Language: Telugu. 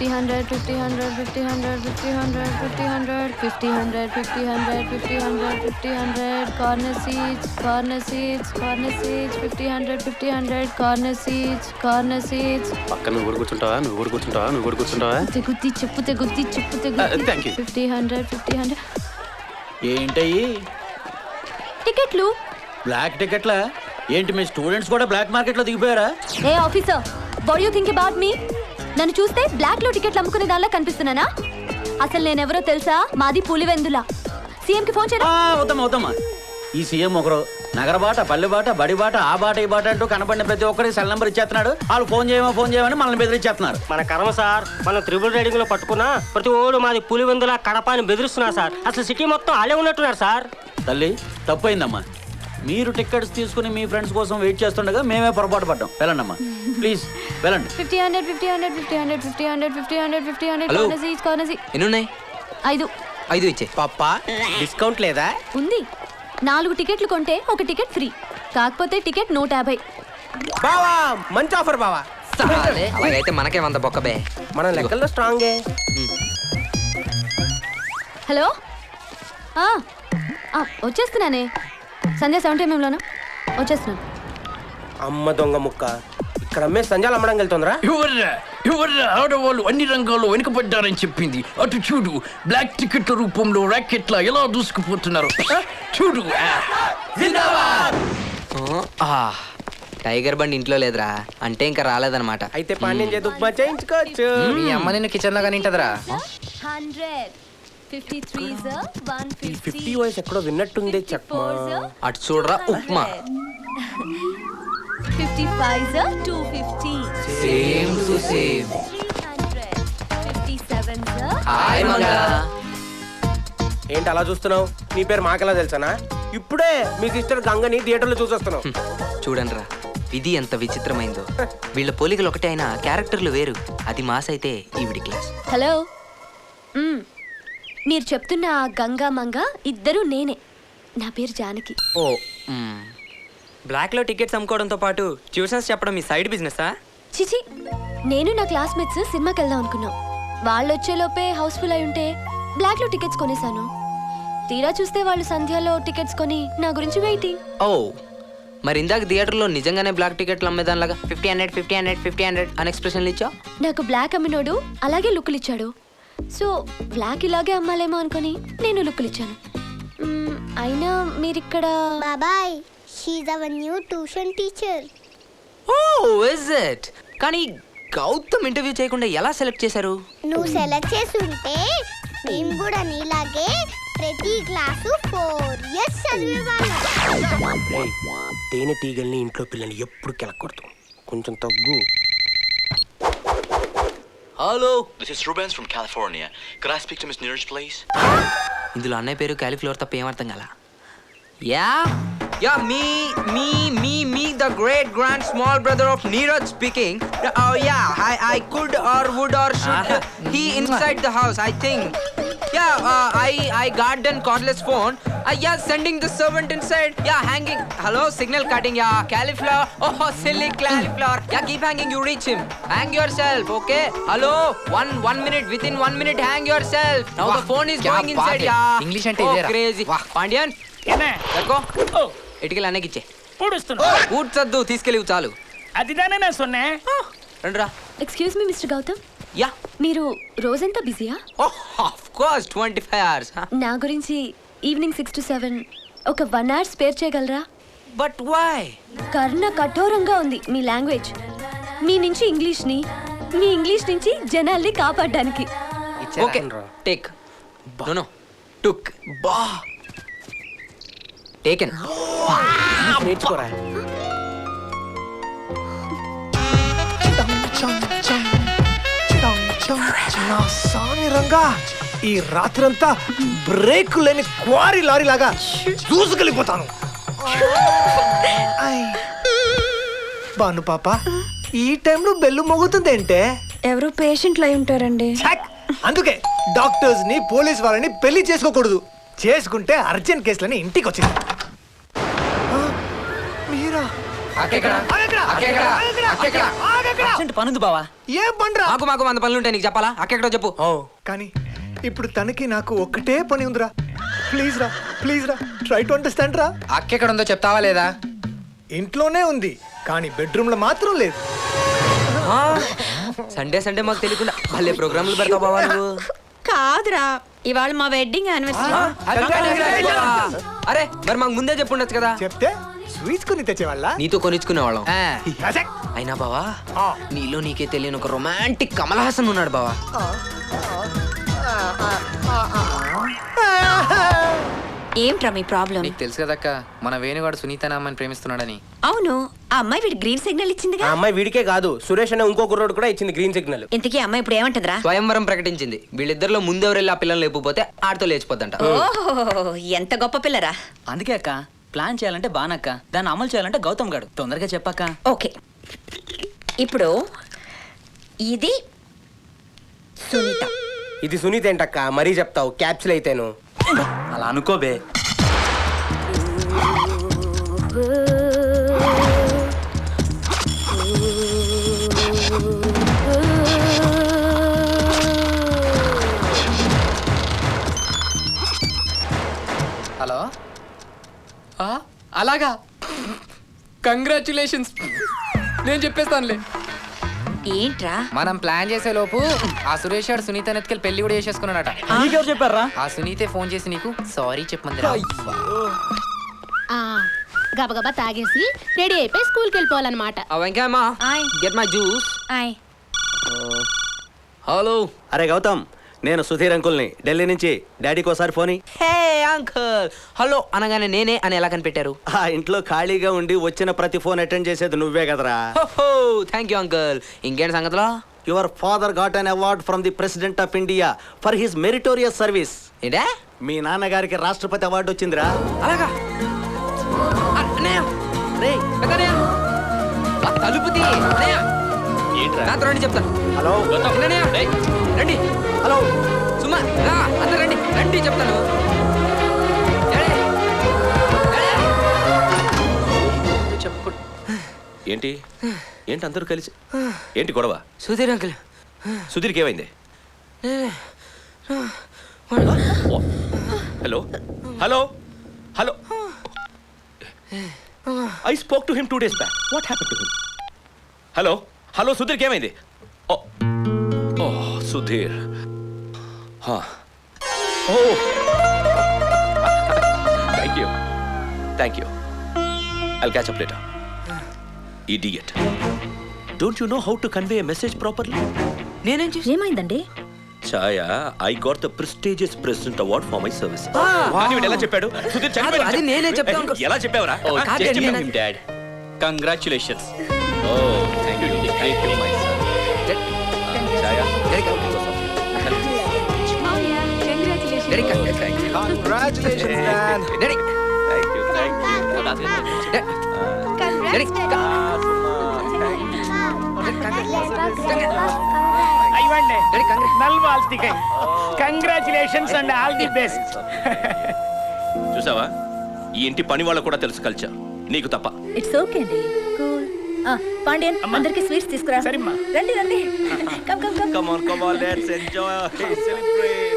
50, 100, 50, 100, 50, 100, 50, 100, 50, 100, 50, 100, 50, 100, 50, 100, 50, 100, corner seats, corner seats, corner seats, 50, 100, 50, 100, corner seats, corner seats. పక్కన నువ్వు కూడా కూర్చుంటావా? నువ్వు కూడా కూర్చుంటావా? నువ్వు కూడా కూర్చుంటావా? తెగుద్ది చెప్పు తెగుద్ది చెప్పు తెగుద్ది. Thank you. 50, 100, 50, 100. ఏంటయ్యి టికెట్లు. బ్లాక్ టికెట్లా? ఏంటి మీ స్టూడెంట్స్ కూడా బ్లాక్ మార్కెట్లో దిగిపోయారా? ఏ officer, what you think about me? నన్ను చూస్తే బ్లాక్ లో టికెట్లు అమ్ముకునే దానిలా కనిపిస్తున్నానా? అసలు నేనెవరో తెలుసా? మాది పులివెందుల. సీఎం కి ఫోన్ చేయరా? అవుతామా. ఈ సీఎం ఒకరు నగర బాట, పల్లె బాట, బడి బాట, ఆ బాట ఈ బాట అంటూ కనపడిన ప్రతి ఒక్కరికి సెల్ నెంబర్ ఇచ్చేస్తున్నాడు. వాళ్ళు ఫోన్ చేయమని మనల్ని బెదిరించేస్తున్నారు. మన కర్మ సార్, మనం త్రిబుల్ రైడింగ్ లో పట్టుకున్నా ప్రతి ఓడు మాది పులివెందుల కడప అని బెదిరిస్తున్నారు సార్. అసలు సిటీ మొత్తం అలే ఉన్నట్టున్నారు సార్. తల్లి తప్పైందమ్మా. మీరు టికెట్స్ తీసుకుని మీ ఫ్రెండ్స్ కోసం వెయిట్ చేస్తుండగా మేమే పొరపాటు పడ్డాం. వెళ్ళండమ్మా ప్లీజ్ వెళ్ళండి. 50, 100, 50, 100, 50, 100, 50, 100, 50, 100, 50, 100, హలో. Corner seat. ఎన్ని ఉన్నాయి? 5. 5 ఇచ్చే. పప్పా డిస్కౌంట్ లేదా? ఉంది. 4 టికెట్లు కొంటే ఒక టికెట్ ఫ్రీ. కాకపోతే టికెట్ 150. బావా మంచి ఆఫర్ బావా. సరే అలాగైతే మనకే 100 బొక్క బే. మన లెక్కల్లో స్ట్రాంగే. హలో, వచ్చేస్తున్నానే. సంధ్య 70mm వచ్చేస్తున్నాను. అమ్మ దొంగ ముక్క, ఇక్కడ అమ్మే సంజాలు అమ్మడం వెళ్తుందిరా. ఎవర్రా ఆడవాళ్ళు అన్ని రంగాల్లో వెనుకబడ్డారని చెప్పింది. అటు చూడు, బ్లాక్ టికెట్ల రూపంలో ర్యాకెట్లా ఎలా దూసుకుపోతున్నారు చూడు. టైగర్ బండి ఇంట్లో లేదురా అంటే ఇంకా రాలేదన్నమాట. అయితే పాండ్యం చేతి ఉప్మా చేయించుకోవచ్చు. మీ అమ్మ నిన్ను కిచెన్ లో కానీ ఉంటదిరా. 100, 53, 150, 50 వాయిస్ ఎక్కడో విన్నట్టుంది చెప్పమా. అటు చూడరా upma. 55, 250, same to same. 300, 57, hi Manga. ఏంటి అలా చూస్తున్నావు? నీ పేరు మాకెలా తెలుసానా? ఇప్పుడే మీ సిస్టర్ గంగని థియేటర్లో చూసొస్తున్నావు. చూడండి రా, విధి ఎంత విచిత్రమైందో. వీళ్ళ పోలికలు ఒకటే అయినా క్యారెక్టర్లు వేరు. అది మాస్ అయితే ఈవిడి క్లాస్. హలో. మీరు చెప్తున్న ఆ గంగా మంగ ఇద్దరు నేనే. నా పేరు జానకి. ఓ బ్లాక్ లో టికెట్స్ అమ్ముకోవడంతో పాటు ట్యూషన్స్ చెప్పడం మీ సైడ్ బిజినెసా? చిచి, నేను నా క్లాస్మేట్స్ సినిమాకి వెళ్దాం అనుకున్నాం. వాళ్ళు వచ్చేలోపే హౌస్ఫుల్ అయి ఉంటే బ్లాక్ లో టికెట్స్ కొనేసాను. తీరా చూస్తే వాళ్ళు సంధ్యలో టికెట్స్ కొని నా గురించి వెయిటింగ్. ఓ మరి ఇందాక థియేటర్లో నిజంగానే బ్లాక్ టికెట్లు అమ్మేదానిలాగా 50, 100, 50, 100, 50, 100 అని ఎక్స్ప్రెషన్లు ఇచ్చావు. నాకు బ్లాక్ అమ్మినోడు అలాగే లుక్కులు ఇచ్చాడు. సో బ్లాక్ ఇలాగే అమ్మాలేమో అనుకొని నేను లుక్కులు ఇచ్చాను. అయినా మీరిక్కడ. బాబాయ్, she our new tuition teacher. Oh is it? కానీ గౌతమ్ ఇంటర్వ్యూ చేయకుండా ఎలా సెలెక్ట్ చేశారు? నువ్వు సెలెక్ట్ చేసి ఉంటే మేము కూడా నీలాగే ప్రతి క్లాసు 4 years చదివేవాళ్ళం. తేనె టీగల్ని ఇంట్లో పిల్లల్ని ఎప్పుడు కెలకూడదు. కొంచెం తగ్గు. Hello, This is Rubens from California. Could I speak to Miss Neeraj, please? ఇందులో అన్నయ్య పేరు క్యాలిఫ్లవర్ తప్ప ఏమర్థం కదా. Yeah me the great grand small brother of Neeraj speaking. I could or would or should he inside the house, I think. I got done cordless phone. Sending the servant inside. Hanging. Hello, signal cutting. Cauliflower. Oh, silly cauliflower. Keep hanging. You reach him. Hang yourself, okay? Hello. One minute. Within 1 minute, hang yourself. Now the phone is going inside. English ante idera. Crazy. Pandian. Let's go. ఇటుకలు అన్నకి ఇచ్చే. కూర్చొద్దు, తీసుకెళ్ళి చాలు. రండిరా. Excuse me mister Gautam. Yeah, మీరు రోజంతా బిజీయా? Of course 25 hours. నా గురించి ఈవినింగ్ 6 to 7 ఒక 1 hour స్పేర్ చేయగలరా? But why? కర్ణ కఠోరంగా ఉంది మీ లాంగ్వేజ్. మీ నుంచి ఇంగ్లీష్ని, మీ ఇంగ్లీష్ నుంచి జనాల్ని కాపాడడానికి. Okay, take. నో టుక్. బా టేకెన్. నేర్చుకోరా. నా సామి రంగా, ఈ రాత్రంతా బ్రేక్ లేని క్వారీ లారీ లాగా దూసుకెళ్ళిపోతాను. బాను పాప, ఈ టైంలో బెల్లు మోగుతుందేంటే? ఎవరో పేషెంట్లు అయి ఉంటారండి. అందుకే డాక్టర్స్ ని, పోలీస్ వాళ్ళని పెళ్లి చేసుకోకూడదు. చేసుకుంటే అర్జెంట్ కేసులని ఇంటికి వచ్చింది. మీరా? ఎక్కడ పనుంది బావా. ఏం పండ్రా? మాకు 100 పనులు ఉంటాయి, నీకు చెప్పాలా? అక్కెక్కడో చెప్పు. కానీ ఇప్పుడు తనకి నాకు ఒక్కటే పని ఉందిరా. ప్లీజ్ రా ట్రై టు అండర్స్టాండ్ రా. అక్కెక్కడ ఉందో చెప్తావా లేదా? ఇంట్లోనే ఉంది కానీ బెడ్రూమ్ లో మాత్రం లేదు. సండే మాకు తెలియకుండా భలే ప్రోగ్రాంలు పెడతావు బావా నువ్వు. కాదురా, ఇవాళ మా వెడ్డింగ్ యానివర్సరీ. అరే మరి మాకు ముందే చెప్పుండొచ్చు కదా. చెప్తే స్వీట్స్ కొని తెచ్చేవాళ్ళ. నీతో కొనిచ్చుకునే వాళ్ళం. అయినా బావా, నీలో నీకే తెలియని ఒక రొమాంటిక్ కమల్ హాసన్ ఉన్నాడు బావా. ఏంట్రా మీ ప్రాబ్లం? నీకు తెలుసు కదక్క, మన వేణుగాడు సునీత అనే అమ్మాయిని ప్రేమిస్తున్నాడని. అవును, ఆ అమ్మాయి వీడి గ్రీన్ సిగ్నల్ ఇచ్చిందిగా. ఆ అమ్మాయి వీడికే కాదు, సురేష్ అనే ఇంకో కుర్రోడు కూడా ఇచ్చింది గ్రీన్ సిగ్నల్. ఇంతకీ అమ్మాయి ఇప్పుడు ఏమంటదిరా? స్వయంవరం ప్రకటించింది. వీళ్ళిద్దరిలో ముందెవరెళ్ళి ఆ పిల్లలు లేకపోతే ఆడితో లేచిపోద్దంట. ఓహో, ఎంత గొప్ప పిల్లరా. అందుకే అక్క, ప్లాన్ చేయాలంటే బానక్క, దాన్ని అమలు చేయాలంటే గౌతమ్ గాడు. తొందరగా చెప్పాక. ఓకే, ఇప్పుడు ఇది సునీత. ఇది సునీత ఏంటక్క మరీ చెప్తావు? క్యాప్సుల్ అయితేను. అలా అనుకోబే. హలో, అలాగా? కంగ్రాచులేషన్స్. నేను చెప్పేస్తానులే. ఏంట్రా? మనం ప్లాన్ చేసే లోపు ఆ సురేష్ గారు సునీత నెత్తికెళ్ళి పెళ్లి కూడా చేసేసుకున్నాడట. నీకెవరు చెప్పారా? ఆ సునీతే ఫోన్ చేసి నీకు సారీ చెప్పమంది. గబగబా తాగేసి రెడీ అయిపోయి స్కూల్కి వెళ్ళిపోవాలన్నమాట. వెంకయ్యమ్మా, గెట్ మై జ్యూస్. హలో. అరే గౌతమ్, నేను సుధీర్ అంకుల్ని, ఢిల్లీ నుంచి. డాడీకి ఒకసారి ఫోన్. Hey uncle. హలో అనగానే నేనే అని ఎలా కనిపెట్టారు? ఆ ఇంట్లో ఖాళీగా ఉండి వచ్చిన ప్రతి ఫోన్ అటెండ్ చేసేది నువ్వే కదరా. Thank you uncle. ఇంకేంటి సంగతిలో? Your father got an award from the president of India for his meritorious service. ఏంటే? మీ నాన్నగారికి రాష్ట్రపతి అవార్డు వచ్చిందిరా. అలాగా? తలుపుతి నాతో రండి చెప్తాను. హలో రండి. హలో సుమా, అందరు రండి రండి చెప్తాను. చెప్పు. ఏంటి అందరూ కలిసి ఏంటి గొడవ? సుధీర్ అంకుల్. సుధీర్కి ఏమైంది? Hello hello hello I spoke to him 2 days back. What happened to him? Hello సుధీర్కి ఏమైంది? ఓ Sudheer. Thank you. I'll catch up later. Idiot. Don't you know how to convey a message properly? నేనేం చేసి? ఏమైందండి? Chaya, I got the prestigious president award for my service. కానీ వీడు ఎలా చెప్పాడు? సుధీర్ చనిపోయాడు. అది నేనే చెప్తాను. ఎలా చెప్పావురా? Dad, congratulations. Thank you, my son. Chaya, Congratulations, man. thank you. Congratulations and all the best. చూసావా, ఈ ఇంటి పని వాళ్ళకు కూడా తెలుసు కల్చర్, నీకు తప్ప. ఇట్స్ ఓకే అండి, కూల్. పాండ్యన్, అందరికి స్వీట్స్ తీసుకురా. రండి. Come on, let's enjoy, celebrate.